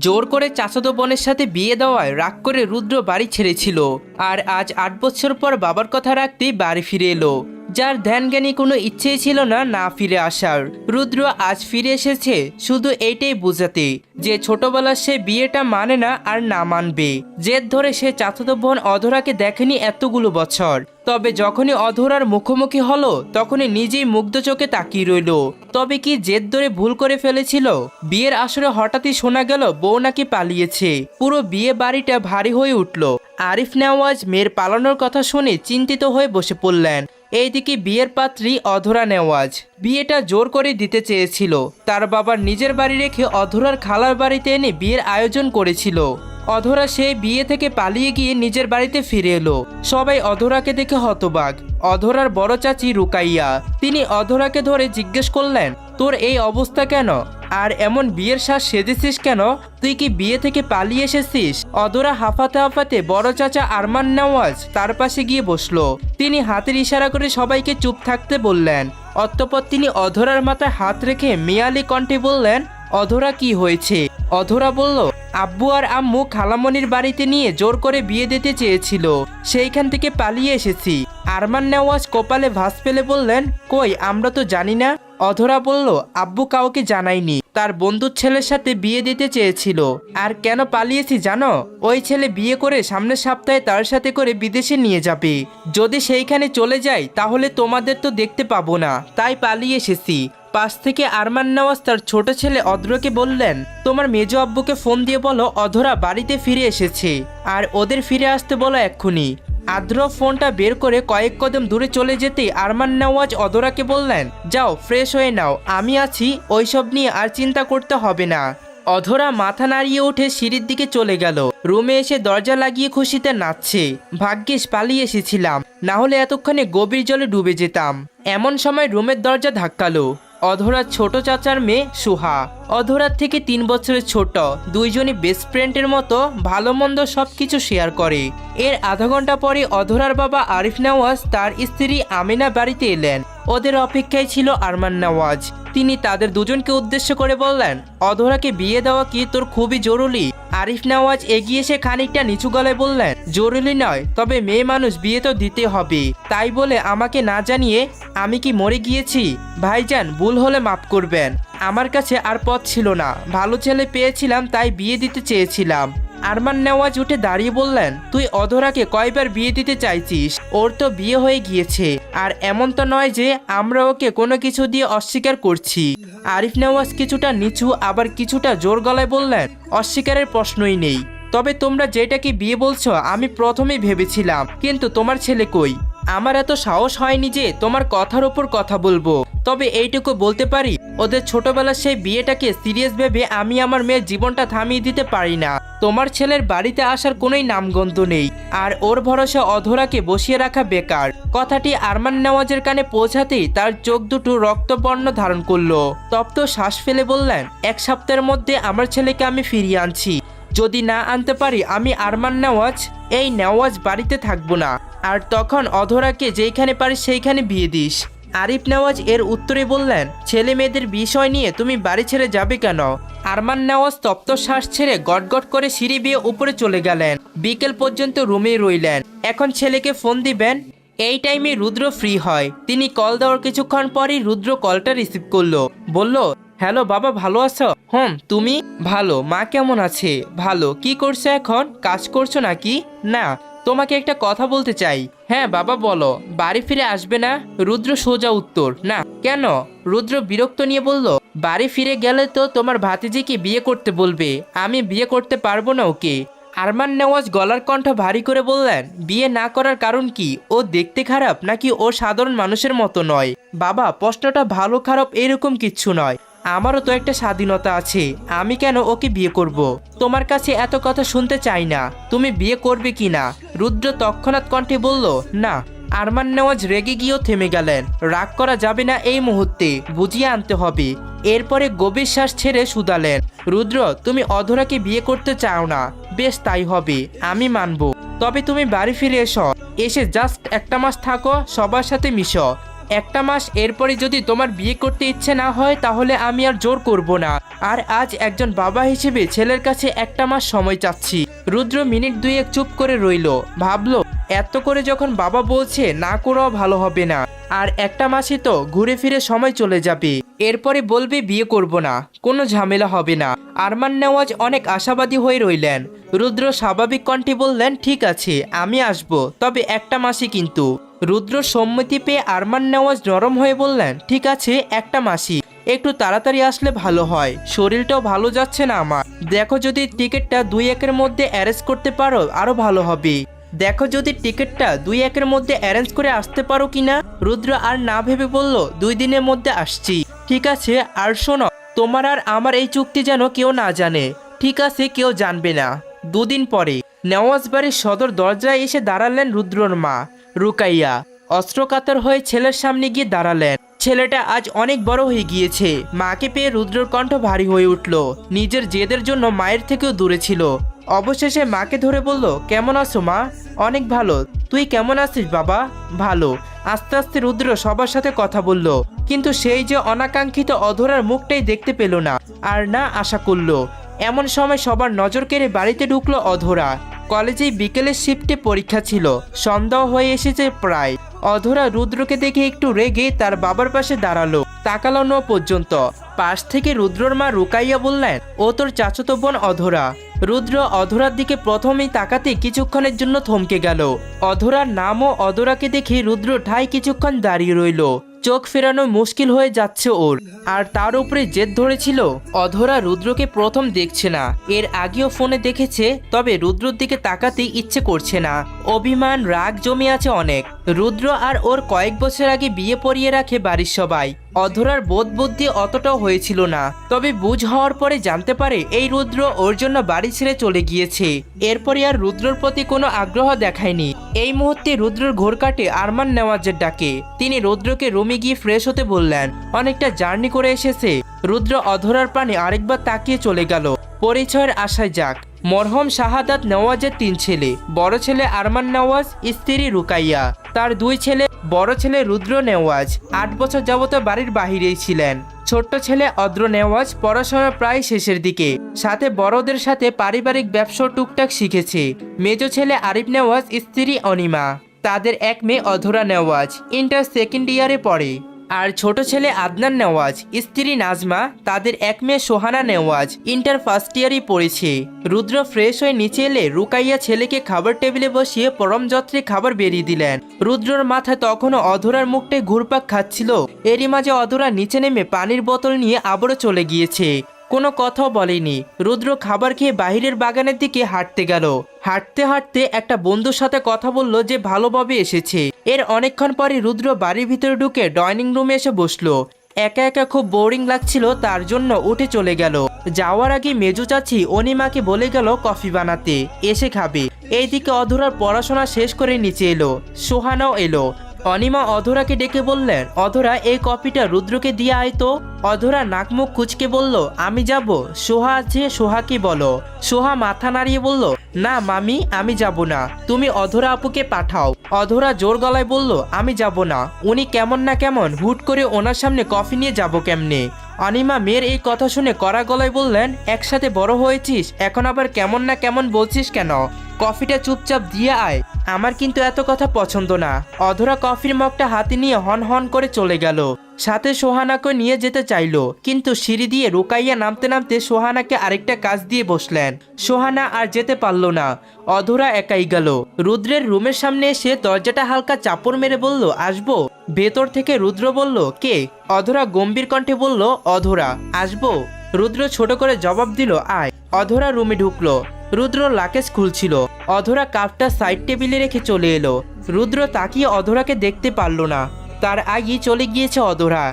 জোর করে চাচাতো বোনের সাথে বিয়ে দেওয়ায় রাগ করে রুদ্র বাড়ি ছেড়েছিল। আর আজ ৮ বছর পর বাবার কথা রাখতেই বাড়ি ফিরে এলো। যার ধ্যান জ্ঞানী কোনো ইচ্ছেই ছিল না না ফিরে আসার। রুদ্র আজ ফিরে এসেছে শুধু এইটাই বোঝাতে যে ছোটবেলার সে বিয়েটা মানে না আর না মানবে। জেদ ধরে সে চাচাতো বোন অধরাকে দেখেনি এতগুলো বছর। তবে যখনই অধরার মুখোমুখি হলো তখনই নিজেই মুগ্ধ চোখে তাকিয়ে রইল। তবে কি জেদ ধরে ভুল করে ফেলেছিল? বিয়ের আসরে হঠাৎই শোনা গেল বউ নাকি পালিয়েছে। পুরো বিয়ে বাড়িটা ভারী হয়ে উঠল। আরিফ নেওয়াজ মেয়ের পালানোর কথা শুনে চিন্তিত হয়ে বসে পড়লেন। এইদিকে বিয়ের পাত্রী অধরা নেওয়াজ বিয়েটা জোর করে দিতে চেয়েছিল। তার বাবার নিজের বাড়ি রেখে অধরার খালার বাড়িতে এনে বিয়ের আয়োজন করেছিল। অধরা সেই বিয়ে থেকে পালিয়ে গিয়ে নিজের বাড়িতে ফিরে এলো। সবাই অধরাকে দেখে হতবাক। অধরার বড় চাচি রুকাইয়া তিনি অধরাকে ধরে জিজ্ঞেস করলেন, তোর এই অবস্থা কেন? আর এমন বিয়ের শ্বাস সেজেছিস কেন? তুই কি বিয়ে থেকে পালিয়ে এসেছিস? অধরা হাঁফাতে হাঁফাতে বড় চাচা আরমান নেওয়াজ তার পাশে গিয়ে বসলো। তিনি হাতের ইশারা করে সবাইকে চুপ থাকতে বললেন। অতঃপর তিনি অধরার মাথায় হাত রেখে মেয়ালি কণ্ঠে বললেন, অধরা কি হয়েছে? অধরা বলল, আব্বু আর আম্মু খালামণির বাড়িতে নিয়ে জোর করে বিয়ে দিতে চেয়েছিল, সেইখান থেকে পালিয়ে এসেছি। আরমান নেওয়াজ কপালে ভাঁজ ফেলে বললেন, কই আমরা তো জানি না। অধরা বলল, আব্বু কাউকে জানায়নি, তার বন্ধুর ছেলের সাথে বিয়ে দিতে চেয়েছিল। আর কেন পালিয়েছি জানো? ওই ছেলে বিয়ে করে সামনের সপ্তাহে তার সাথে করে বিদেশে নিয়ে যাবে। যদি সেইখানে চলে যাই তাহলে তোমাদের তো দেখতে পাবো না, তাই পালিয়ে এসেছি। পাশ থেকে আরমান নেওয়াজ তার ছোট ছেলে অদ্রকে বললেন, তোমার মেজো আব্বুকে ফোন দিয়ে বলো অধরা বাড়িতে ফিরে এসেছে, আর ওদের ফিরে আসতে বলো এক্ষুনি। আদ্র ফোনটা বের করে কয়েক কদম দূরে চলে যেতেই আরমান নেওয়াজ অধরাকে বললেন, যাও ফ্রেশ হয়ে নাও, আমি আছি, ওইসব নিয়ে আর চিন্তা করতে হবে না। অধরা মাথা নাড়িয়ে উঠে সিঁড়ির দিকে চলে গেল। রুমে এসে দরজা লাগিয়ে খুশিতে নাচছে। ভাগ্যিস পালিয়ে এসেছিলাম, না হলে এতক্ষণে গভীর জলে ডুবে যেতাম। এমন সময় রুমের দরজা ধাক্কালো। অধরার ছোট চাচার মেয়ে সুহা। অধরার থেকে 3 বছরের ছোট। দুইজনই বেস্ট ফ্রেন্ডের মতো ভালো মন্দ সবকিছু শেয়ার করে। এর আধা ঘন্টা পরে অধরার বাবা আরিফ নেওয়াজ তার স্ত্রী আমিনা বাড়িতে এলেন। ওদের অপেক্ষায় ছিল আরমান নেওয়াজ। তিনি তাদের দুজনকে উদ্দেশ্য করে বললেন, অধরাকে বিয়ে দেওয়া কি তোর খুবই জরুরি? আরিফ নেওয়াজ এগিয়ে এসে খানিকটা নিচু গলায় বললেন, জরুরি নয়, তবে মেয়ে মানুষ বিয়ে তো দিতে হবে। তাই বলে আমাকে না জানিয়ে আমি কি মরে গিয়েছি? ভাইজান, ভুল হলে মাফ করবেন। আমার কাছে আর পথ ছিল না, ভালো ছেলে পেয়েছিলাম তাই বিয়ে দিতে চেয়েছিলাম। আরমান নেওয়াজ উঠে দাঁড়িয়ে বললেন, তুই অধরাকে কয়বার বিয়ে দিতে চাইছিস? ওর তো বিয়ে হয়ে গিয়েছে, আর এমন তো নয় যে আমরা ওকে কোনো কিছু দিয়ে অস্বীকার করছি। আরিফ নেওয়াজ কিছুটা নিচু আবার কিছুটা জোর গলায় বললেন, অস্বীকারের প্রশ্নই নেই। তবে তোমরা যেটাকে বিয়ে বলছো আমি প্রথমেই ভেবেছিলাম, কিন্তু তোমার ছেলে কই? আমার এত সাহস হয়নি যে তোমার কথার ওপর কথা বলবো। তবে এইটুকু বলতে পারি, ওদের ছোটবেলার সেই বিয়েটাকে সিরিয়াস ভেবে আমি আমার মেয়ের জীবনটা থামিয়ে দিতে পারি না। তোমার ছেলের বাড়িতে আসার কোনোই নামগন্ধ নেই, আর ওর ভরসা অধরাকে বসিয়ে রাখা বেকার। কথাটি আরমান নেওয়াজের কানে পৌঁছাতেই তার চোখ দুটো রক্তবর্ণ ধারণ করলো। তপ্ত শ্বাস ফেলে বললেন, 1 সপ্তাহের মধ্যে আমার ছেলেকে আমি ফিরিয়ে আনছি। যদি না আনতে পারি আমি আরমান নেওয়াজ এই নেওয়াজ বাড়িতে থাকবো না। আর তখন অধরাকে যেইখানে পারিস সেইখানে বিয়ে দিস। আরিফ নেওয়াজ এর উত্তরে বললেন, ছেলে মেয়েদের বিষয় নিয়ে তুমি বাড়ি ছেড়ে যাবে কেন? আরমান নেওয়াজ তপ্ত শ্বাস ছেড়ে গটগট করে সিঁড়ি বেয়ে উপরে চলে গেলেন। বিকেল পর্যন্ত রুমেই রইলেন। এখন ছেলেকে ফোন দিবেন। এই টাইমে রুদ্র ফ্রি হয়। তিনি কল দেওয়ার কিছুক্ষণ পরই রুদ্র কলটা রিসিভ করলো। বলল, হ্যালো বাবা, ভালো আছো? তুমি? ভালো। মা কেমন আছে? ভালো। কি করছো এখন? কাজ করছো নাকি? না। তোমাকে একটা কথা বলতে চাই। হ্যাঁ বাবা বলো। বাড়ি ফিরে আসবে না? রুদ্র সোজা উত্তর, না। কেন? রুদ্র বিরক্ত নিয়ে বলল, বাড়ি ফিরে গেলে তো তোমার ভাতিজিকে বিয়ে করতে বলবে, আমি বিয়ে করতে পারবো না ওকে। আরমান নেওয়াজ গলার কণ্ঠ ভারী করে বললেন, বিয়ে না করার কারণ কি? ও দেখতে খারাপ নাকি ও সাধারণ মানুষের মতো নয়? বাবা, প্রশ্নটা ভালো খারাপ এরকম কিচ্ছু নয়। আমারও তো একটা স্বাধীনতা আছে, আমি কেন ওকে বিয়ে করব? তোমার কাছে এত কথা শুনতে চাই না। তুমি বিয়ে করবে কি না? রুদ্র তৎক্ষণাৎ কণ্ঠে বলল, না। আরমান নেওয়াজ রেগে গিয়েও থেমে গেলেন। রাগ করা যাবে না, এই মুহূর্তে বুঝিয়ে আনতে হবে। এরপরে গভীর শ্বাস ছেড়ে শুধালেন, রুদ্র তুমি অধরাকে বিয়ে করতে চাও না? বেশ, তাই হবে, আমি মানব। তবে তুমি বাড়ি ফিরে এসো। এসে জাস্ট 1 মাস থাকো, সবার সাথে মিশো। একটা মাস এরপরে যদি তোমার বিয়ে করতে ইচ্ছে না হয় তাহলে আমি আর জোর করব না। আর আজ একজন বাবা হিসেবে ছেলের কাছে একটা মাস সময় চাচ্ছি। রুদ্র মিনিট দুয়েক চুপ করে রইল, ভাবলো এত করে যখন বাবা বলছে না করাও ভালো হবে না। আর একটা মাসই তো ঘুরে ফিরে সময় চলে যাবে, এরপরে বলবে বিয়ে করব না, কোনো ঝামেলা হবে না। আরমান নেওয়াজ অনেক আশাবাদী হয়ে রইলেন। রুদ্র স্বাভাবিক কণ্ঠে বললেন, ঠিক আছে আমি আসব, তবে একটা মাসই কিন্তু। রুদ্র সম্মতি পেয়ে আরমান নেওয়াজ নরম হয়ে বললেন, ঠিক আছে একটা মাসই, একটু তাড়াতাড়ি আসলে ভালো হয়, শরীরটাও ভালো যাচ্ছে না আমার। দেখো যদি টিকিটটা 2-1-এর মধ্যে অ্যারেঞ্জ করতে পারো আরো ভালো হবে। দেখো যদি টিকিটটা 2-1-এর মধ্যে অ্যারেঞ্জ করে আসতে পারো কিনা। রুদ্র আর না ভেবে বলল, 2 দিনের মধ্যে আসছি। ঠিক আছে, আর শোনো, তোমার আর আমার এই চুক্তি যেন কেউ না জানে। ঠিক আছে, কেউ জানবে না। 2 দিন পরে নেওয়াজ বাড়ির সদর দরজায় এসে দাঁড়ালেন রুদ্রর মা রুকাইয়া। অস্ত্রকাতর হয়ে ছেলের সামনে গিয়ে দাঁড়ালেন। ছেলেটা আজ অনেক বড় হয়ে গিয়েছে। মাকে পেয়ে রুদ্রর কণ্ঠ ভারী হয়ে উঠল। নিজের জেদের জন্য মায়ের থেকেও দূরে ছিল। অবশেষে মাকে ধরে বলল, কেমন আছো মা? অনেক ভালো, তুই কেমন আছিস বাবা? ভালো। আস্তে আস্তে রুদ্র সবার সাথে কথা বলল, কিন্তু সেই যে অনাকাঙ্ক্ষিত অধরার মুখটাই দেখতে পেল না, আর না আশা করলো। এমন সময় সবার নজর কেড়ে বাড়িতে ঢুকলো অধরা। কলেজে বিকেলের শিফটে পরীক্ষা ছিল, সন্ধ্যা হয়ে এসেছে প্রায়। অধরা রুদ্রকে দেখে একটু রেগে তার বাবার পাশে দাঁড়ালো, তাকালো না পর্যন্ত। পাশ থেকে রুদ্রর মা রুকাইয়া বললেন, ও তোর চাচাতো বোন অধরা। রুদ্র অধরার দিকে প্রথমেই তাকাতে কিছুক্ষণের জন্য থমকে গেল। অধরার নাম ও অধরাকে দেখে রুদ্র ঠায় কিছুক্ষণ দাঁড়িয়ে রইল। চোখ ফেরানো মুশকিল হয়ে যাচ্ছে ওর। আর তার উপরে জেদ ধরেছিল, অধরা রুদ্রকে প্রথম দেখছে না, এর আগেও ফোনে দেখেছে, তবে রুদ্রর দিকে তাকাতে ইচ্ছে করছে না। অভিমান রাগ জমে আছে অনেক। রুদ্র আর ওর কয়েক বছর আগে বিয়ে পড়িয়ে রাখে বাড়ির সবাই। অধরার বোধ বুদ্ধি অতটাও হয়েছিল না, তবে বুঝ হওয়ার পরে জানতে পারে এই রুদ্র ওর জন্য বাড়ি ছেড়ে চলে গিয়েছে। এরপরে আর রুদ্রর প্রতি কোনো আগ্রহ দেখায়নি। এই মুহূর্তে রুদ্রর ঘোর কাটে আরমান নেওয়াজের ডাকে। তিনি রুদ্রকে রুমে গিয়ে ফ্রেশ হতে বললেন, অনেকটা জার্নি করে এসেছে। রুদ্র অধরার প্রাণে আরেকবার তাকিয়ে চলে গেল। পরিচয়ের আশায় যাক। মরহম শাহাদাত নেওয়াজের 3 ছেলে। বড় ছেলে আরমান নেওয়াজ, স্ত্রী রুকাইয়া। তার 2 ছেলে, বড় ছেলে রুদ্র নেওয়াজ 8 বছর যাবত বাড়ির বাহিরেই ছিলেন। ছোট্ট ছেলে অদ্র নেওয়াজ পড়াশোনা প্রায় শেষের দিকে, সাথে বড়দের সাথে পারিবারিক ব্যবসা টুকটাক শিখেছে। মেজ ছেলে আরিফ নেওয়াজ, স্ত্রী অনিমা। তাদের এক মেয়ে অধরা নেওয়াজ, ইন্টার সেকেন্ড ইয়ারে পড়ে। আর ছোট ছেলে আদনান নেওয়াজ, স্ত্রী নাজমা। তাদের এক মেয়ে সোহানা নেওয়াজ, ইন্টার ফার্স্ট ইয়ারই পড়েছে। রুদ্র ফ্রেশ হয়ে নিচে এলে রুকাইয়া ছেলেকে খাবার টেবিলে বসিয়ে পরম যত্নে খাবার বেরিয়ে দিলেন। রুদ্রর মাথায় তখনও অধরার মুখটাই ঘুরপাক খাচ্ছিল। এরই মাঝে অধরা নিচে নেমে পানির বোতল নিয়ে আবারও চলে গিয়েছে। কোনো কথাও বলেনি। রুদ্র খাবার খেয়ে বাহিরের বাগানের দিকে হাঁটতে গেল। হাঁটতে হাঁটতে একটা বন্ধুর সাথে কথা বলল যে ভালোভাবে এসেছে। এর অনেকক্ষণ পরে রুদ্র বাড়ির ভিতরে ঢুকে ডাইনিং রুমে এসে বসলো। একা একা খুব বোরিং লাগছিল, তার জন্য উঠে চলে গেল। যাওয়ার আগে মেজু চাচি অনিমাকে বলে গেল কফি বানাতে, এসে খাবে। এইদিকে অধরার পড়াশোনা শেষ করে নিচে এলো। সোহানাও এলো। অনিমা অধরাকে ডেকে বললেন, অধরা এই কপিটা রুদ্রকে দিয়ে আয় তো। অধরা নাকমুখ কুচকে বলল, আমি যাব। সোহা আছে, সোহাকে বলো। সোহা মাথা নাড়িয়ে বলল, না মামি আমি যাব না, তুমি অধরা আপুকে পাঠাও। অধরা জোর গলায় বলল, আমি যাব না, উনি কেমন না কেমন, হুট করে ওনার সামনে কফি নিয়ে যাব কেমনে। অনিমা মেয়ের এই কথা শুনে কড়া গলায় বললেন, একসাথে বড় হয়েছিস, এখন আবার কেমন না কেমন বলছিস কেন? কফিটা চুপচাপ দিয়ে আয়, আমার কিন্তু এত কথা পছন্দ না। অধরা কফির মগটা হাতে নিয়ে হন হন করে চলে গেল। সাথে সোহানাকে নিয়ে যেতে চাইলো, কিন্তু সিঁড়ি দিয়ে রুকাইয়া নামতে নামতে সোহানাকে আরেকটা কাজ দিয়ে বসলেন। সোহানা আর যেতে পারল না। অধরা একাই গেল। রুদ্রের রুমের সামনে এসে দরজাটা হালকা চাপড় মেরে বলল, আসবো? ভেতর থেকে রুদ্র বলল, কে? অধরা গম্ভীর কণ্ঠে বলল, অধরা। আসবো? রুদ্র ছোট করে জবাব দিল, আয়। অধরা রুমে ঢুকলো। রুদ্র লাকেজ খুলছিল। অধরা কাপটা সাইড টেবিলে রেখে চলে এলো। রুদ্র তাকিয়ে অধরাকে দেখতে পারল না, তার আগেই চলে গিয়েছে অধরা।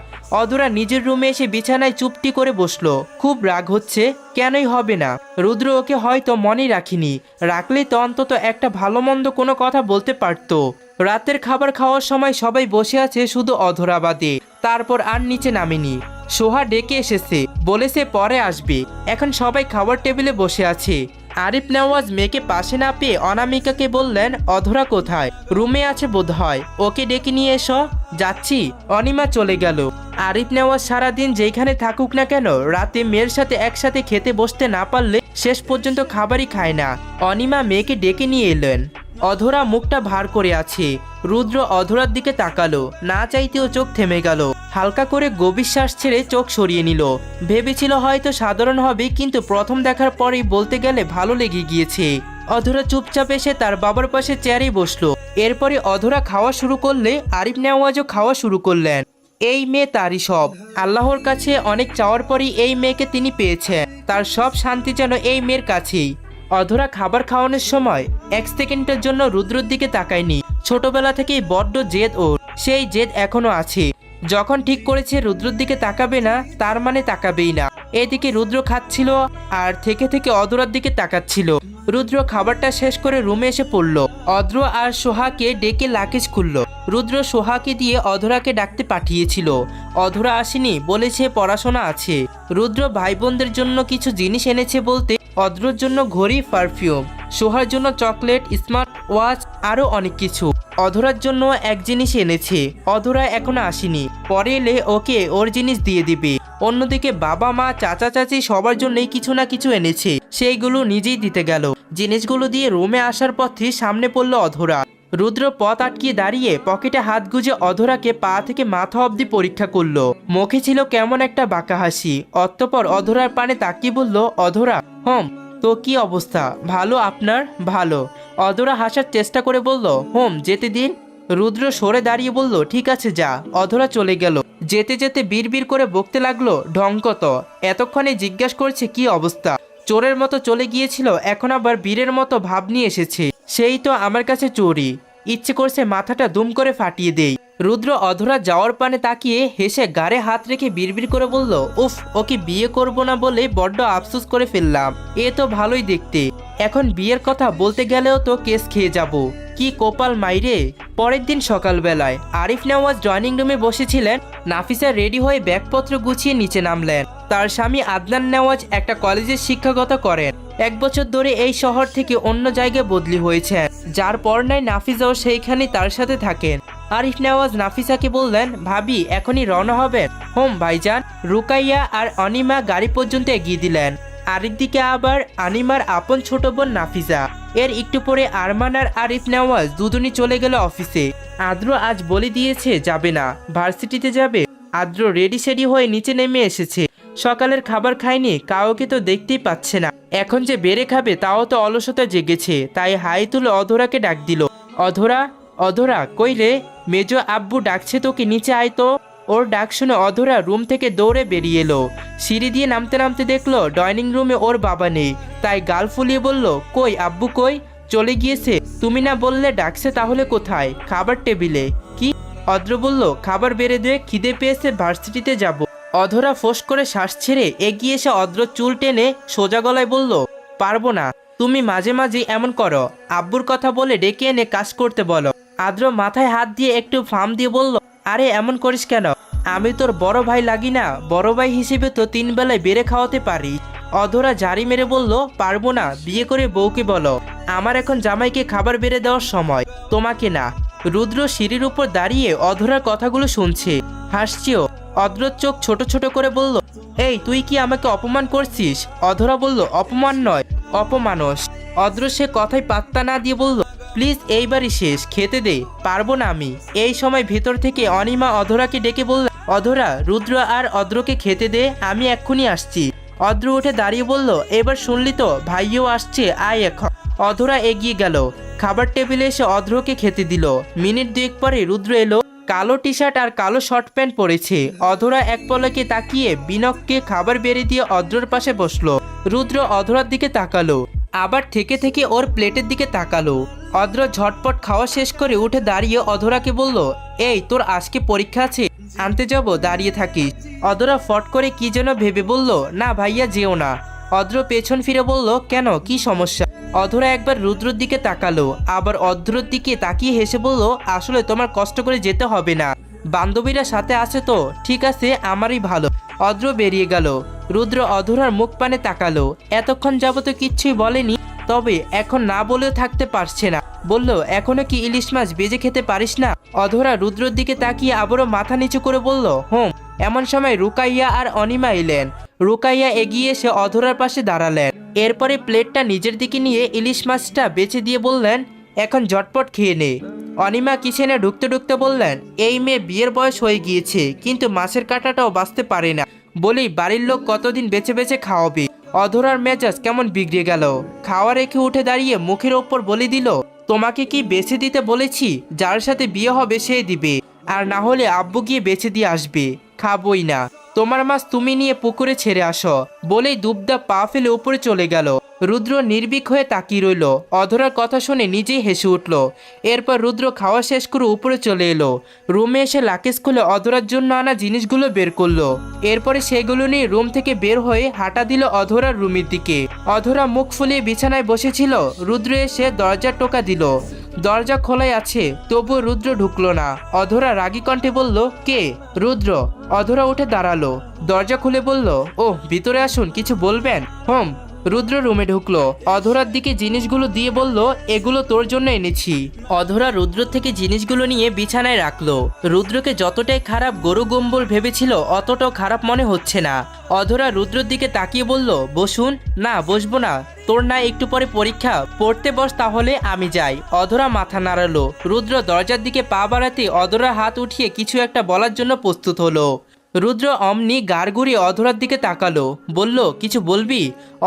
অধরা নিজের রুমে এসে বিছানায় চুপটি করে বসলো। খুব রাগ হচ্ছে, কেনই হবে না? রুদ্র ওকে হয়তো মনেই রাখিনি, রাখলেই তো অন্তত একটা ভালো মন্দ কোনো কথা বলতে পারতো। রাতের খাবার খাওয়ার সময় সবাই বসে আছে শুধু অধরা বাদে। তারপর আর নিচে নামেনি। সোহা ডেকে এসেছে, বলেছে পরে আসবে। এখন সবাই খাবার টেবিলে বসে আছে। আরিফ নেওয়াজ মেয়েকে পাশে না পেয়ে অনামিকাকে বললেন, অধরা কোথায়? রুমে আছে বোধহয়, ওকে ডেকে নিয়ে এসো। যাচ্ছি। অনিমা চলে গেল। আরিফ নেওয়াজ সারাদিন যেখানে থাকুক না কেন, রাতে মেয়ের সাথে একসাথে খেতে বসতে না পারলে শেষ পর্যন্ত খাবারই খায় না। অনিমা মেয়েকে ডেকে নিয়ে এলেন। অধরা মুখটা ভার করে আছে। রুদ্র অধরার দিকে তাকালো, না চাইতেও চোখ থেমে গেল। হালকা করে গভীর শ্বাস ছেড়ে চোখ সরিয়ে নিল। ভেবেছিল হয়তো সাধারণ হবে, কিন্তু প্রথম দেখার পরেই বলতে গেলে ভালো লেগে গিয়েছে। অধরা চুপচাপ এসে তার বাবার পাশে চেয়ারে বসলো। এরপরে অধরা খাওয়া শুরু করলে আরিফ নেওয়াজও খাওয়া শুরু করলেন। এই মেয়ে তারই সব। আল্লাহর কাছে অনেক চাওয়ার পরই এই মেয়েকে তিনি পেয়েছেন। তার সব শান্তি যেন এই মেয়ের কাছেই। অধরা খাবার খাওয়ানোর সময় এক সেকেন্ডের জন্য রুদ্রর দিকে তাকায়নি। ছোটবেলা থেকেই বড্ড জেদ ওর, সেই জেদ এখনো আছে। যখন ঠিক করেছে রুদ্রর দিকে তাকাবে না, তার মানে তাকাবেই না। এদিকে রুদ্র খাচ্ছিল আর থেকে থেকে অধরার দিকে তাকাচ্ছিল। রুদ্র খাবারটা শেষ করে রুমে এসে পড়ল। অদ্র আর সোহাকে ডেকে লাকেজ খুলল। রুদ্র সোহাকে দিয়ে অধরাকে ডাকতে পাঠিয়েছিল। অধরা আসেনি, বলেছে পড়াশোনা আছে। রুদ্র ভাই বোনদের জন্য কিছু জিনিস এনেছে বলতে অদ্রর জন্য ঘড়ি, পারফিউম, সোহার জন্য চকলেট, স্মার্ট ওয়াচ, আরও অনেক কিছু। অধরার জন্য এক জিনিস এনেছে। অধরা এখনো আসেনি, পরে এলে ওকে ওর জিনিস দিয়ে দিবে। অন্যদিকে বাবা মা চাচা চাচি সবার জন্যই কিছু না কিছু এনেছে, সেইগুলো নিজেই দিতে গেল। জিনিসগুলো দিয়ে রুমে আসার পথে সামনে পড়ল অধরা। রুদ্র পথ আটকিয়ে দাঁড়িয়ে পকেটে হাত গুজে অধরাকে পা থেকে মাথা অবধি পরীক্ষা করলো। মুখে ছিল কেমন একটা বাঁকা হাসি। অতঃপর অধরার পানে তাকিয়ে বলল, অধরা, তো কি অবস্থা? ভালো, আপনার? ভালো। অধরা হাসার চেষ্টা করে বলল, যেতে দিন। রুদ্র সরে দাঁড়িয়ে বলল, ঠিক আছে যা। অধরা চলে গেল। যেতে যেতে বিড়বিড় করে বকতে লাগলো, ঢং কত! এতক্ষণে জিজ্ঞাসা করছে কি অবস্থা। চোরের মতো চলে গিয়েছিল, এখন আবার বীরের মতো ভাব নিয়ে এসেছে। সেই তো আমার কাছে চোরই। ইচ্ছে করছে মাথাটা দুম করে ফাটিয়ে দেই। রুদ্র অধরা যাওয়ার পানে তাকিয়ে হেসে গাড়ে হাত রেখে বিড়বিড় করে বলল, উফ, ওকে বিয়ে করব না বলে বড্ড আফসোস করে ফেললাম। এ তো ভালোই দেখতে। এখন বিয়ের কথা বলতে গেলেও তো কেস খেয়ে যাব। কি কপাল মাইরে। পরের দিন সকালবেলায় আরিফ নেওয়াজ ডাইনিং রুমে বসেছিলেন। নাফিসা রেডি হয়ে ব্যাগপত্র গুছিয়ে নিচে নামলেন। তার স্বামী আদনান নেওয়াজ একটা কলেজের শিক্ষকতা করেন। 1 বছর ধরে এই শহর থেকে অন্য জায়গায় বদলি হয়েছেন, যার পর নাই নাফিসাও সেইখানে তার সাথে থাকেন। আরিফ নেওয়াজ নাফিসাকে বললেন, ভাবি এখনই রওনা হবেন? ভাইজান। রুকাইয়া আর অনিমা গাড়ি পর্যন্ত এগিয়ে দিলেন। আরেকদিকে আবার আনিমার আপন ছোট বোন নাফিসা। এর একটু পরে আরমান আর আরিফ নেওয়াজ দুজনই চলে গেল অফিসে। আদ্র আজ বলে দিয়েছে যাবে না, ভার্সিটিতে যাবে। আদ্র রেডি সেডি হয়ে নিচে নেমে এসেছে। সকালের খাবার খায়নি, কাউকে তো দেখতেই পাচ্ছে না। এখন যে বেড়ে খাবে তাও তো অলসতা জেগেছে। তাই হাই তুলে অধরাকে ডাক দিল, অধরা, অধরা কই রে? মেজো আব্বু ডাকছে তোকে, নিচে আয় তো। ওর ডাক শুনে অধরা রুম থেকে দৌড়ে বেরিয়ে এলো। সিঁড়ি দিয়ে নামতে নামতে দেখলো ডাইনিং রুমে ওর বাবা নেই। তাই গাল ফুলিয়ে বলল, কই আব্বু কই? চলে গিয়েছে। তুমি না বললে ডাকছে, তাহলে কোথায়? খাবার টেবিলে। কি? অদ্র বলল, খাবার বেড়ে দে, খিদে পেয়েছে, ভার্সিটিতে যাব। অধরা ফোঁস করে শ্বাস ছেড়ে এগিয়ে এসে অদ্র চুল টেনে সোজা গলায় বলল, পারবো না। তুমি মাঝে মাঝে এমন করো। আব্বুর কথা বলে ডেকে এনে কাজ করতে বলো। আদ্র মাথায় হাত দিয়ে একটু ফার্ম দিয়ে বলল, আরে এমন করিস কেন? আমি তোর বড় ভাই লাগি না? বড় ভাই হিসেবে তো 3 বেলায় বেড়ে খাওয়াতে পারি। অধরা জারি মেরে বলল, পারবো না। বিয়ে করে বউকে বলো, আমার এখন জামাইকে খাবার বেড়ে দেওয়ার সময়, তোমাকে না। রুদ্র সিঁড়ির উপর দাঁড়িয়ে অধরার কথাগুলো শুনছে, হাসছিও। অদ্রর চোখ ছোট ছোট করে বলল, এই তুই কি আমাকে অপমান করছিস? অধরা বলল, অপমান নয়, অপমানস। অদ্র সে কথায় পাত্তা না দিয়ে বলল, প্লিজ এইবারই শেষ, খেতে দে, পারবো না আমি। এই সময় ভেতর থেকে অনিমা অধরাকে ডেকে বলল, অধরা, রুদ্র আর অদ্রকে খেতে দে, আমি এক্ষুনি আসছি। অদ্র উঠে দাঁড়িয়ে বলল, এবার শুনলি তো, ভাইও আসছে, আয় এখন। অধরা এগিয়ে গেল, খাবার টেবিলে এসে অদ্রকে খেতে দিল। মিনিট 2 পরে রুদ্র এলো। কালো টি শার্ট আর কালো শর্ট প্যান্ট পরেছে। অধরা এক পলকে তাকিয়ে বিনককে খাবার বেড়ে দিয়ে অদ্রর পাশে বসলো। রুদ্র অধরার দিকে তাকালো, আবার থেকে থেকে ওর প্লেটের দিকে তাকালো। অদ্র ঝটপট খাওয়া শেষ করে উঠে দাঁড়িয়ে অধরাকে বলল, এই তোর আজকে পরীক্ষা আছে, আনতে যাব, দাঁড়িয়ে থাকিস। অধরা ফট করে কি যেন ভেবে বলল, না ভাইয়া যেও না। অদ্র পেছন ফিরে বলল, কেন, কি সমস্যা? অধরা একবার রুদ্রর দিকে তাকালো, আবার অদ্রর দিকে তাকিয়ে হেসে বলল, আসলে তোমার কষ্ট করে যেতে হবে না, বান্ধবীরা সাথে আছে তো, ঠিক আছে, আমারই ভালো। অদ্র বেরিয়ে গেল। রুদ্র অধরার মুখ পানে তাকালো। এতক্ষণ যাবত কিচ্ছুই বলেনি, তবে এখন না বলেও থাকতে পারছে না। বলল, এখনো কি ইলিশ মাছ বেজে খেতে পারিস না? অধরা রুদ্রর দিকে তাকিয়ে আবারও মাথা নিচু করে বলল, হুম। এমন সময় রুকাইয়া আর অনিমা এলেন। রুকাইয়া এগিয়ে এসে অধরার পাশে দাঁড়ালেন। এরপরে প্লেটটা নিজের দিকে নিয়ে ইলিশ মাছটা বেছে দিয়ে বললেন, এখন ঝটপট খেয়ে নে। অনিমা কিচেনে ঢুকতে ঢুকতে বললেন, এই মেয়ে বিয়ের বয়স হয়ে গিয়েছে, কিন্তু মাছের কাঁটাটাও বাঁচতে পারে না, বলেই বাড়ির লোক কতদিন বেছে বেছে খাওয়াবে। অধরার মেজাজ কেমন বিগড়ে গেল। খাওয়া রেখে উঠে দাঁড়িয়ে মুখের ওপর বলে দিল, তোমাকে কি বেছে দিতে বলেছি? যার সাথে বিয়ে হবে সে দিবে, আর না হলে আব্বু গিয়ে বেছে দিয়ে আসবে। খাবই না। তোমার মাছ তুমি নিয়ে পুকুরে ছেড়ে আসো, বলেই দুবদা পা ফেলে উপরে চলে গেল। রুদ্র নির্বিক হয়ে তাকিয়ে রইল। অধরার কথা শুনে নিজেই হেসে উঠল। এরপর রুদ্র খাওয়া শেষ করে উপরে চলে এলো। রুমে এসে লাকেজ খুলে অধরার জন্য আনা জিনিসগুলো বের করলো। এরপরে সেগুলো নিয়ে রুম থেকে বের হয়ে হাঁটা দিল অধরার রুমের দিকে। অধরা মুখ ফুলিয়ে বিছানায় বসেছিল। রুদ্র এসে দরজার টোকা দিল। দরজা খোলাই আছে, তবুও রুদ্র ঢুকলো না। অধরা রাগী কণ্ঠে বলল, কে? রুদ্র। অধরা উঠে দাঁড়ালো, দরজা খুলে বলল, ও ভিতরে আসুন, কিছু বলবেন? হুম। রুদ্র রুমে ঢুকলো। অধরার দিকে জিনিসগুলো দিয়ে বলল, এগুলো তোর জন্য এনেছি। অধরা রুদ্র থেকে জিনিসগুলো নিয়ে বিছানায় রাখলো। রুদ্রকে যতটাই খারাপ গরু গম্বল ভেবেছিল অতটাও খারাপ মনে হচ্ছে না। অধরা রুদ্রর দিকে তাকিয়ে বলল, বসুন। না, বসবো না। তোর না একটু পরে পরীক্ষা, পড়তে বস তাহলে, আমি যাই। অধরা মাথা নাড়ালো। রুদ্র দরজার দিকে পা বাড়াতে অধরা হাত উঠিয়ে কিছু একটা বলার জন্য প্রস্তুত হলো। রুদ্র অমনি গাড় ঘুরিয়ে অধরার দিকে তাকালো, বলল, কিছু বলবি?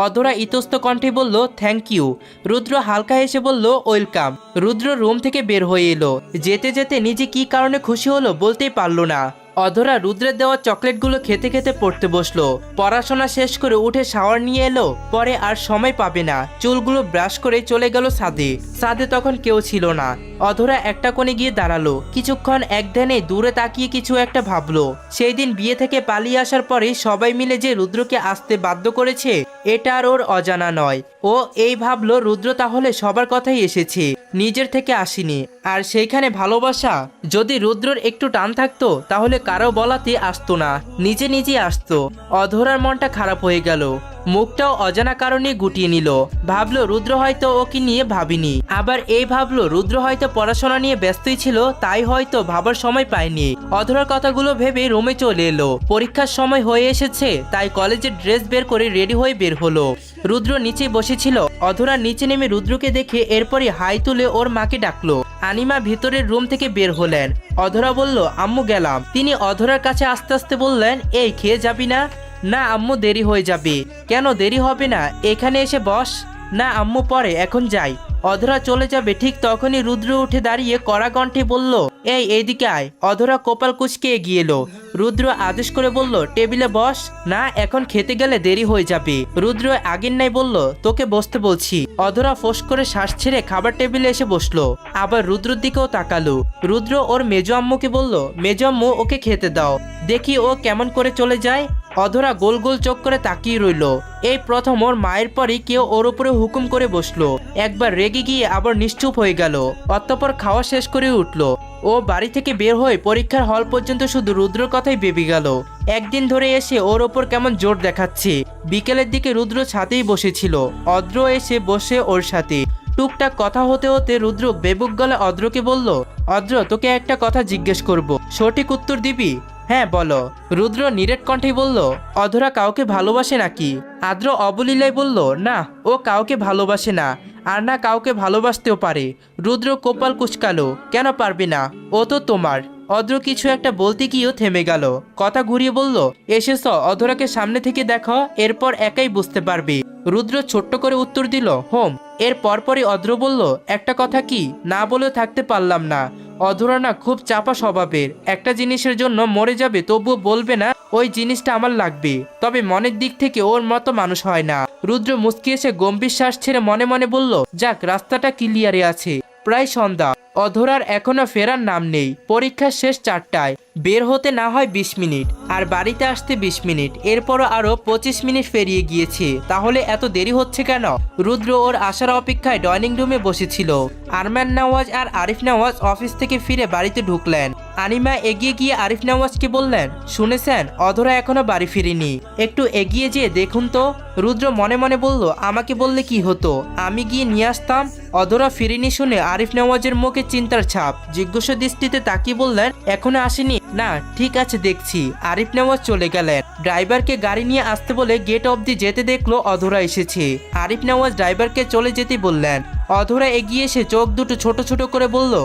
অধরা ইতস্ত কণ্ঠে বলল, থ্যাংক ইউ। রুদ্র হালকা হেসে বলল, ওয়েলকাম। রুদ্র রুম থেকে বের হয়ে এলো। যেতে যেতে নিজে কি কারণে খুশি হলো বলতেই পারলো না। অধরা রুদ্রের দেওয়া চকলেটগুলো খেতে খেতে পড়তে বসলো। পড়াশোনা শেষ করে উঠে শাওয়ার নিয়ে এলো। পরে আর সময় পাবে না, চুলগুলো ব্রাশ করে চলে গেল ছাদে। ছাদে তখন কেউ ছিল না। অধরা একটা কোণে গিয়ে দাঁড়ালো। কিছুক্ষণ এক ধ্যানে দূরে তাকিয়ে কিছু একটা ভাবলো। সেই দিন বিয়ে থেকে পালিয়ে আসার পরে সবাই মিলে যে রুদ্রকে আসতে বাধ্য করেছে, এটা আর ওর অজানা নয়। ও এই ভাবলো, রুদ্র তাহলে সবার কথাই এসেছে, নিজের থেকে আসেনি। আর সেইখানে ভালোবাসা, যদি রুদ্রর একটু টান থাকতো তাহলে কারো বলাতে আসতো না, নিজে নিজে আসতো। অধরার মনটা খারাপ হয়ে গেল। মুখটাও অজানা কারণে গুটিয়ে নিল। ভাবলো রুদ্র হয়তো ওকে নিয়ে ভাবিনি। আবার এই ভাবলো রুদ্র হয়তো পড়াশোনা নিয়ে ব্যস্তই ছিল, তাই হয়তো ভাবার সময় পায়নি। অধরার কথাগুলো ভেবে রুমে চলে এলো। পরীক্ষার সময় হয়ে এসেছে, তাই কলেজের ড্রেস বের করে রেডি হয়ে বের হলো। রুদ্র নিচে বসেছিল। অধরা নিচে নেমে রুদ্রকে দেখে এরপরই হাই তুলে ওর মাকে ডাকলো। আনিমা ভিতরের রুম থেকে বের হলেন। অধরা বলল, আম্মু গেলাম। তিনি অধরার কাছে আস্তে আস্তে বললেন, এই খেয়ে যাবি না? না আম্মু, দেরি হয়ে যাবে। কেন দেরি হবে না, এখানে এসে বস। না আম্মু, পরে, এখন যাই। অধরা চলে যাবে ঠিক তখনই রুদ্র উঠে দাঁড়িয়ে কড়া কণ্ঠে বলল, এই এইদিকে আয়। অধরা কপাল কুঁচকে এগিয়ে এলো। রুদ্র আদেশ করে বলল, টেবিলে বস। না, এখন খেতে গেলে দেরি হয়ে যাবে। রুদ্র আগের নাই বলল, তোকে বসতে বলছি। অধরা ফোঁস করে শ্বাস ছেড়ে খাবার টেবিলে এসে বসলো। আবার রুদ্রর দিকেও তাকালো। রুদ্র ওর মেজো আম্মুকে বলল, মেজো আম্মু, ওকে খেতে দাও, দেখি ও কেমন করে চলে যায়। অধরা গোল গোল চোখ করে তাকিয়ে রইল। এই প্রথম ওর মায়ের পরই কেউ ওর উপরে হুকুম করে বসলো। একবার রেগে গিয়ে আবার নিশ্চুপ হয়ে গেল। অতঃপর খাওয়া শেষ করে উঠলো। ও বাড়ি থেকে বের হয়ে পরীক্ষার হল পর্যন্ত শুধু রুদ্রর কথাই ভেবে গেল। একদিন ধরে এসে ওর ওপর কেমন জোর দেখাচ্ছে। বিকেলের দিকে রুদ্র ছাদেই বসেছিল। অদ্র এসে বসে ওর সাথে। টুকটাক কথা হতে হতে রুদ্র বেবুক গলে অদ্রকে বলল, অদ্র, তোকে একটা কথা জিজ্ঞেস করব, সঠিক উত্তর দিবি? হ্যাঁ বলো। রুদ্র নিরেট কণ্ঠে বলল, অধরা কাউকে ভালোবাসে নাকি? আদ্র অবলীলায় বলল, না, ও কাউকে ভালোবাসে না, আর না কাউকে ভালোবাসতেও পারে। রুদ্র কপাল কুঁচকালো, কেন পারবে না? ও তো তোমার। অদ্র কিছু একটা বলতে গিয়েও থেমে গেল। কথা ঘুরিয়ে বলল, এসেছ, অধরাকে সামনে থেকে দেখো, এরপর একাই বুঝতে পারবে। রুদ্র ছোট্ট করে উত্তর দিল, হোম। এর পরপরই অদ্র বলল, একটা কথা কি, না বলেও থাকতে পারলাম না। অধরা না খুব চাপা স্বভাবের। একটা জিনিসের জন্য মরে যাবে তবুও বলবে না ওই জিনিসটা আমার লাগবে, তবে মনের দিক থেকে ওর মতো মানুষ হয় না। রুদ্র মুচকি এসে গম্ভীর শ্বাস ছেড়ে মনে মনে বলল, যাক, রাস্তাটা ক্লিয়ারে আছে। প্রায় সন্ধ্যা। অধরার এখনো ফেরার নাম নেই। পরীক্ষা শেষ 4টায়। বের হতে না হয় 20 মিনিট, আর বাড়িতে আসতে 20 মিনিট। এরপরও আরো 25 মিনিট পেরিয়ে গিয়েছে। তাহলে এত দেরি হচ্ছে কেন? রুদ্র ওর আসার অপেক্ষায় ডাইনিং রুমে বসেছিল। আরমান নওয়াজ আর আরিফ নওয়াজ অফিস থেকে ফিরে বাড়িতে ঢুকলেন। আনিমা এগিয়ে গিয়ে আরিফ নেওয়াজকে বললেন, শুনেছেন অধরা এখনো বাড়ি ফিরেনি, একটু এগিয়ে যেয়ে দেখুন তো। রুদ্র মনে মনে বলল, আমাকে বললে কি হতো, আমি গিয়ে নিয়ে আসতাম। অধরা ফিরেনি শুনে আরিফ নেওয়াজের মুখে চিন্তার ছাপ, জিজ্ঞাসা দৃষ্টিতে তাকিয়ে বললেন, এখনো আসেনি? না, ঠিক আছে দেখছি। আরিফ নেওয়াজ চলে গেলেন। ড্রাইভারকে গাড়ি নিয়ে আসতে বলে গেট অবধি যেতে দেখলো অধরা এসেছে। আরিফ নেওয়াজ ড্রাইভারকে চলে যেতে বললেন। অধরা এগিয়ে এসে চোখ দুটো ছোট ছোট করে বলল,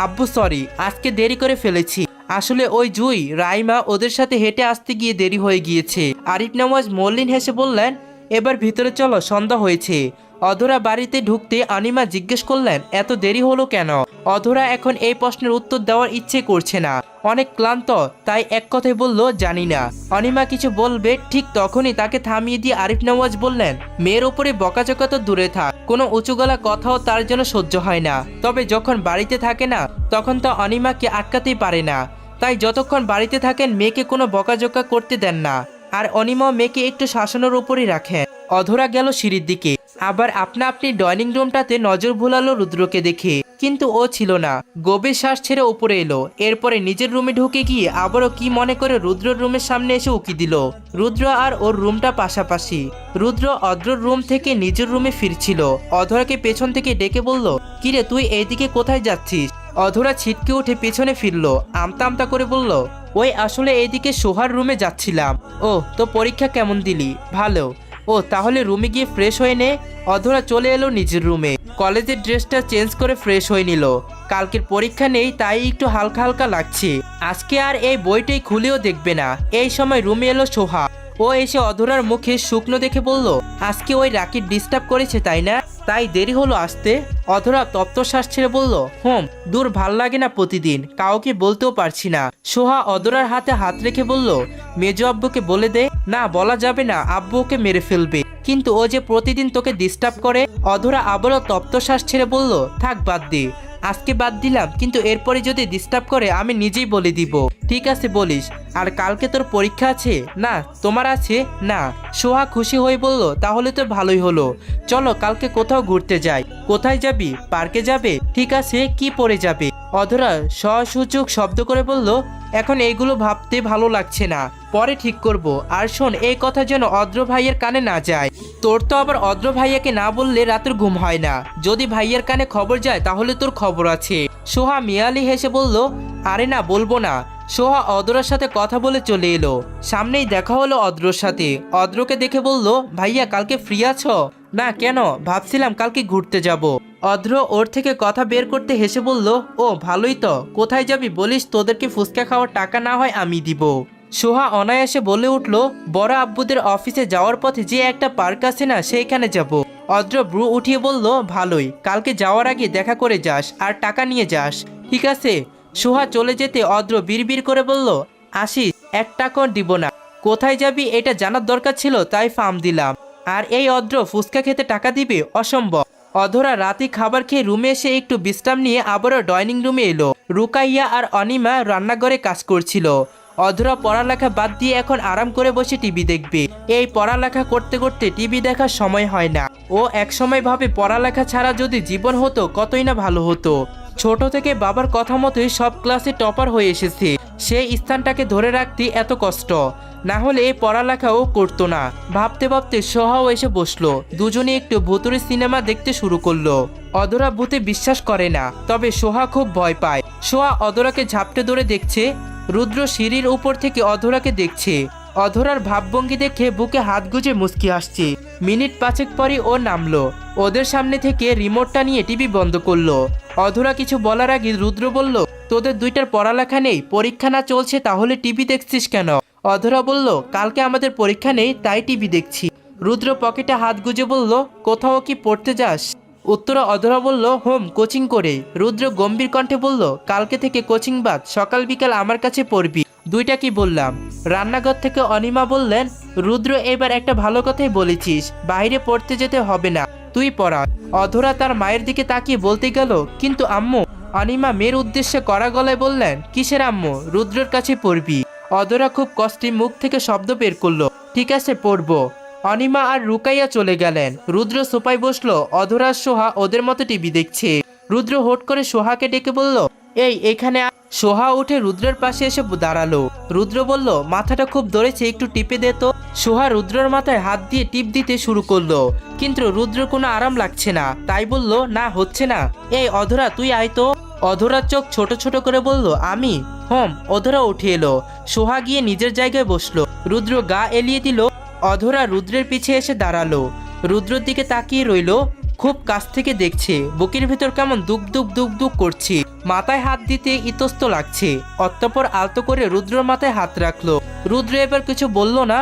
আব্বু সরি, আজকে দেরি করে ফেলেছি। আসলে ওই জুই রাইমা ওদের সাথে হেঁটে আসতে গিয়ে দেরি হয়ে গিয়েছে। আরিফ নেওয়াজ মল্লিন হেসে বললেন, এবার ভিতরে চলো, সন্ধ্যা হয়েছে। অধরা বাড়িতে ঢুকতে অনিমা জিজ্ঞেস করলেন, এত দেরি হলো কেন? অধরা এখন এই প্রশ্নের উত্তর দেওয়ার ইচ্ছে করছে না, অনেক ক্লান্ত, তাই এক কথায় বলল, জানি না। অনিমা কিছু বলবে ঠিক তখনই তাকে থামিয়ে দিয়ে আরিফ নেওয়াজ বললেন, মেয়ের উপরে বকাঝকা তো দূরে থাক, কোনো উঁচু গলা কথাও তার জন্য সহ্য হয় না। তবে যখন বাড়িতে থাকে না তখন তো অনিমাকে আটকাতেই পারে না, তাই যতক্ষণ বাড়িতে থাকেন মেয়েকে কোনো বকাঝকা করতে দেন না, আর অনিমা মেয়েকে একটু শাসনের উপরই রাখেন। অধরা গেল সিঁড়ির দিকে, আবার আপনা আপনি ডাইনিং রুমটাতে নজর ভুলালো রুদ্রকে দেখে, কিন্তু ও ছিল না। গভীর শ্বাস ছেড়ে উপরে এলো, এরপরে নিজের রুমে ঢুকে গিয়ে আবারও কি মনে করে রুদ্রর রুমের সামনে এসে উকি দিল। রুদ্র আর ওর রুমটা পাশাপাশি। রুদ্র অদ্রর রুম থেকে নিজের রুমে ফিরছিল। অধরাকে পেছন থেকে ডেকে বলল, কিরে তুই এইদিকে কোথায় যাচ্ছিস? অধরা ছিটকে উঠে পেছনে ফিরল, আমতা আমতা করে বলল, ওই আসলে এইদিকে সোহার রুমে যাচ্ছিলাম। ও, তো পরীক্ষা কেমন দিলি? ভালো। ও, তাহলে রুমে গিয়ে ফ্রেশ হয়ে নে। অধরা চলে এলো নিজের রুমে, কলেজের ড্রেসটা চেঞ্জ করে ফ্রেশ হয়ে নিল। কালকের পরীক্ষা নেই, তাই একটু হালকা হালকা লাগছে। আজকে আর এই বইটাই খুলেও দেখবে না। এই সময় রুমে এলো সোহা। ও এসে অধরার মুখে শুকনো দেখে বলল, আজকে ওই রাকিব ডিস্টার্ব করেছে তাই না? তাই দেরি হলো আসতে? অধরা তপ্ত শ্বাস ছেড়ে বলল, দূর, ভাল লাগে না প্রতিদিন, কাউকে বলতেও পারছি না। সোহা অধরার হাতে হাত রেখে বলল, মেজো আব্বুকে বলে দে। না, বলা যাবে না, আব্বু ওকে মেরে ফেলবে। কিন্তু ও যে প্রতিদিন তোকে ডিস্টার্ব করে। অধরা আবারও তপ্ত শ্বাস ছেড়ে বলল, থাক, বাদ দে। আজকে বাদ দিলাম, কিন্তু এরপরে যদি ডিস্টার্ব করে আমি নিজেই বলে দিব। ঠিক আছে বলিস। আর কালকে তোর পরীক্ষা আছে? না, তোমার আছে? না। সোহা খুশি হয়ে বলল, তাহলে তো ভালোই হলো, চলো কালকে কোথাও ঘুরতে যাই। কোথায় যাবি? পার্কে যাবে? ঠিক আছে, কি পরে যাবে? অধরা সসূচক শব্দ করে বলল, এখন এইগুলো ভাবতে ভালো লাগছে না, পরে ঠিক করব। আর শোন, এই কথা যেন অদ্র ভাইয়ের কানে না যায়। তোর তো আবার অদ্র ভাইয়াকে না বললে রাতের ঘুম হয় না, যদি ভাইয়ের কানে খবর যায় তাহলে তোর খবর আছে। সোহা মিয়ালি হেসে বলল, আরে না, বলবো না। সোহা অদ্রর সাথে কথা বলে চলে এলো। সামনেই দেখা হলো অদ্রর সাথে। অদ্রকে দেখে বলল, ভাইয়া কালকে ফ্রি আছো? না, কেন? ভাবছিলাম কালকে ঘুরতে যাব। অদ্র ওর থেকে কথা বের করতে হেসে বলল, ও ভালোই তো, কোথায় যাবি বলিস? তোদেরকে ফুচকা খাওয়ার টাকা না হয় আমি দিব। সোহা অনায়াসে বলে উঠল, বড় আব্বুদের অফিসে যাওয়ার পথে যে একটা পার্ক আছে না, সেইখানে যাব। অদ্র ব্রু উঠিয়ে বলল, ভালোই, কালকে যাওয়ার আগে দেখা করে যাস আর টাকা নিয়ে যাস। ঠিক আছে। সোহা চলে যেতে অদ্র বিড়বিড় করে বলল, আসিস, 1 টাকাও দিব না। কোথায় যাবি এটা জানার দরকার ছিল, তাই ফার্ম দিলাম। আর এই অদ্র ফুচকা খেতে টাকা দিবে? অসম্ভব। অধরা রাতে খাবার খেয়ে রুমে এসে একটু বিশ্রাম নিয়ে আবারও ডাইনিং রুমে এলো। রুকাইয়া আর অনিমা রান্নাঘরে কাজ করছিল। অধরা পড়ালেখা বাদ দিয়ে এখন আরাম করে বসে টিভি দেখবে। এই পড়ালেখা করতে করতে টিভি দেখার সময় হয় না। ও এক সময় ভাবে পড়ালেখা ছাড়া যদি জীবন হতো কতই না ভালো হতো। ছোট থেকে বাবার কথা মতোই সব ক্লাসে টপার হয়ে এসেছে। সেই স্থানটাকে ধরে রাখতে এত কষ্ট, না হলে এই পড়ালেখাও করতো না। ভাবতে ভাবতে সোহাও এসে বসলো। দুজনে একটু ভুতুরে সিনেমা দেখতে শুরু করলো। অধরা ভূতে বিশ্বাস করে না, তবে সোহা খুব ভয় পায়। সোহা অধরাকে ঝাপটে ধরে দেখছে। রুদ্র সিঁড়ির উপর থেকে অধরাকে দেখছে। অধরার ভাবভঙ্গি দেখে বুকে হাত গুজে মুচকি আসছে। মিনিট 5 পরই ও নামলো। ওদের সামনে থেকে রিমোটটা নিয়ে টিভি বন্ধ করলো। অধরা কিছু বলার আগে রুদ্র বলল, তোদের দুইটার পড়ালেখা নেই? পরীক্ষা না চলছে তাহলে টিভি দেখছিস কেন? অধরা বলল, কালকে আমাদের পরীক্ষা নেই, তাই টিভি দেখছি। রুদ্র পকেটে হাত গুজে বলল, কোথাও কি পড়তে যাস? উত্তরে অধরা বলল, কোচিং করে। রুদ্র গম্ভীর কণ্ঠে বলল, কালকে থেকে কোচিং বাদ, সকাল বিকাল আমার কাছে পড়বি। দুইটা কি বললাম? রান্নাঘর থেকে অনিমা বললেন, রুদ্র এবার একটা ভালো কথাই বলেছিস, বাইরে পড়তে যেতে হবে না, তুই পড়া। অধরা তার মায়ের দিকে তাকিয়ে বলতে গেল, কিন্তু আম্মু। অনিমা মেয়ের উদ্দেশ্যে কড়া গলায় বললেন, কিসের আম্মু? রুদ্রের কাছে পড়বি। অধরা খুব কষ্টে মুখ থেকে শব্দ বের করলো, ঠিক আছে পড়বো। অনিমা আর রুকাইয়া চলে গেলেন। রুদ্র সোফায় বসলো। অধরা সোহা ওদের মতো টিভি দেখছে। রুদ্র হুট করে সোহাকে ডেকে বলল, এখানে সোহা উঠে রুদ্রের পাশে এসে দাঁড়ালো। রুদ্র বলল, মাথাটা খুব ধরেছে, একটু টিপে দে তো। সোহা রুদ্রর মাথায় হাত দিয়ে টিপ দিতে শুরু করলো, কিন্তু রুদ্র কোনো আরাম লাগছে না, তাই বলল, না হচ্ছে না। অধরা তুই আয় তো। অধরার চোখ ছোট ছোট করে বলল, আমি? অধরা উঠে এলো। সোহা গিয়ে নিজের জায়গায় বসলো। রুদ্র গা এলিয়ে দিল। অধরা রুদ্রের পিছে এসে দাঁড়ালো। রুদ্রের দিকে তাকিয়ে রইলো, খুব কাছ থেকে দেখছে। বুকের ভেতর কেমন দুক দুক দুক দুক করছে, মাথায় হাত দিতে ইতস্ত লাগছে। অতঃপর আলতো করে রুদ্রের মাথায় হাত রাখলো। রুদ্র এবার কিছু বলল না,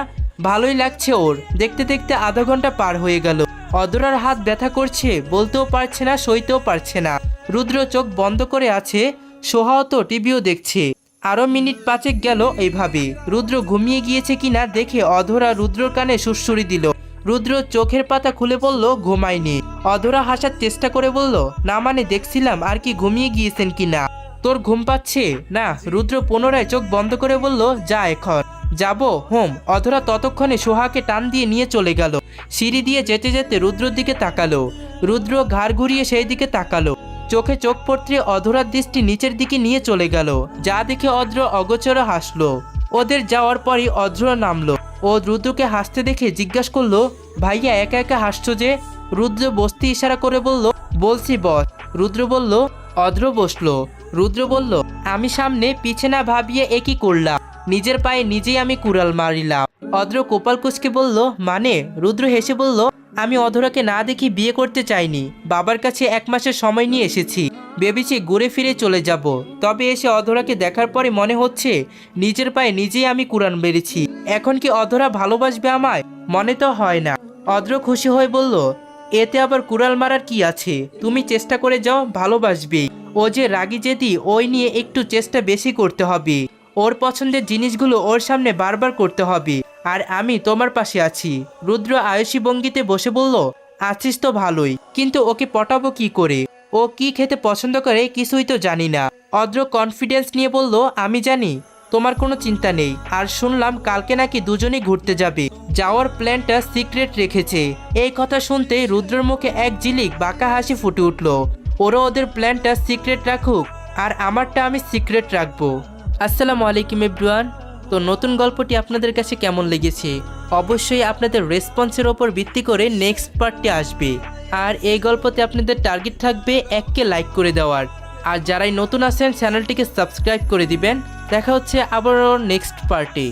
ভালোই লাগছে ওর। দেখতে দেখতে আধা ঘন্টা পার হয়ে গেল। অধরার হাত ব্যথা করছে, বলতেও পারছে না, সইতেও পারছে না। রুদ্র চোখ বন্ধ করে আছে। সোহাও তো টিভিও দেখছে। আরো মিনিট 5 গেল এইভাবে। রুদ্র ঘুমিয়ে গিয়েছে কিনা দেখে অধরা রুদ্রর কানে সুড়সুড়ি দিল। রুদ্র চোখের পাতা খুলে বলল, ঘুমায়নি। অধরা হাসার চেষ্টা করে বলল, না মানে দেখছিলাম আর কি ঘুমিয়ে গিয়েছেন কিনা। তোর ঘুম পাচ্ছে না? রুদ্র পুনরায় চোখ বন্ধ করে বলল, যা এখন। যাবো? অধরা ততক্ষণে সোহাকে টান দিয়ে নিয়ে চলে গেল। সিঁড়ি দিয়ে যেতে যেতে রুদ্রর দিকে তাকালো। রুদ্র ঘাড় ঘুরিয়ে সেই দিকে তাকালো। চোখে চোখ পড়তে অধরার দৃষ্টি নিচের দিকে নিয়ে চলে গেল, যা দেখে অদ্র অগোচরে হাসলো। ওদের যাওয়ার পরই অদ্র নামলো। ও রুদ্রকে হাসতে দেখে জিজ্ঞাসা করলো, ভাইয়া একা একা হাসছো যে? রুদ্র বসতে ইশারা করে বলল, বলছি বস। রুদ্র বলল। অদ্র বসলো। রুদ্র বলল, আমি সামনে পিছে না ভাবিয়ে একই করলাম, নিজের পায়ে নিজেই আমি কুড়াল মারিলাম। অদ্র কোপাল কুচকে বলল, মানে? রুদ্র হেসে বলল, আমি অধরাকে না দেখি বিয়ে করতে চাইনি। বাবার কাছে 1 মাসের সময় নিয়ে এসেছি, ভেবেছি ঘুরে ফিরে চলে যাব। তবে এসে অধরাকে দেখার পরে মনে হচ্ছে নিজের পায়ে নিজেই আমি কুড়াল মেরেছি। এখন কি অধরা ভালোবাসবে আমায়? মনে তো হয় না। অদ্র খুশি হয়ে বলল, এতে আবার কুড়াল মারার কি আছে? তুমি চেষ্টা করে যাও, ভালোবাসবেই। ও যে রাগী জেদি, ওই নিয়ে একটু চেষ্টা বেশি করতে হবে। ওর পছন্দের জিনিসগুলো ওর সামনে বারবার করতে হবে। আর আমি তোমার পাশে আছি। রুদ্র আয়ুষী ভঙ্গিতে বসে বলল, আছিস তো ভালোই, কিন্তু ওকে পটাবো কি করে? ও কি খেতে পছন্দ করে কিছুই তো জানি না। অদ্র কনফিডেন্স নিয়ে বলল, আমি জানি, তোমার কোনো চিন্তা নেই। আর শুনলাম কালকে নাকি দুজনেই ঘুরতে যাবে, যাওয়ার প্ল্যানটা সিক্রেট রেখেছে। এই কথা শুনতেই রুদ্রের মুখে এক ঝিলিক বাঁকা হাসি ফুটে উঠল। ওরা ওদের প্ল্যানটা সিক্রেট রাখুক, আর আমারটা আমি সিক্রেট রাখবো। আসসালামু আলাইকুম এভরিওয়ান। তো নতুন গল্পটি আপনাদের কাছে কেমন লেগেছে? অবশ্যই আপনাদের রেসপন্সের ওপর ভিত্তি করে নেক্সট পার্টটি আসবে। আর এই গল্পতে আপনাদের টার্গেট থাকবে 1কে লাইক করে দেওয়ার। আর যারাই নতুন আছেন চ্যানেলটিকে সাবস্ক্রাইব করে দিবেন। দেখা হচ্ছে আবারও নেক্সট পার্টে।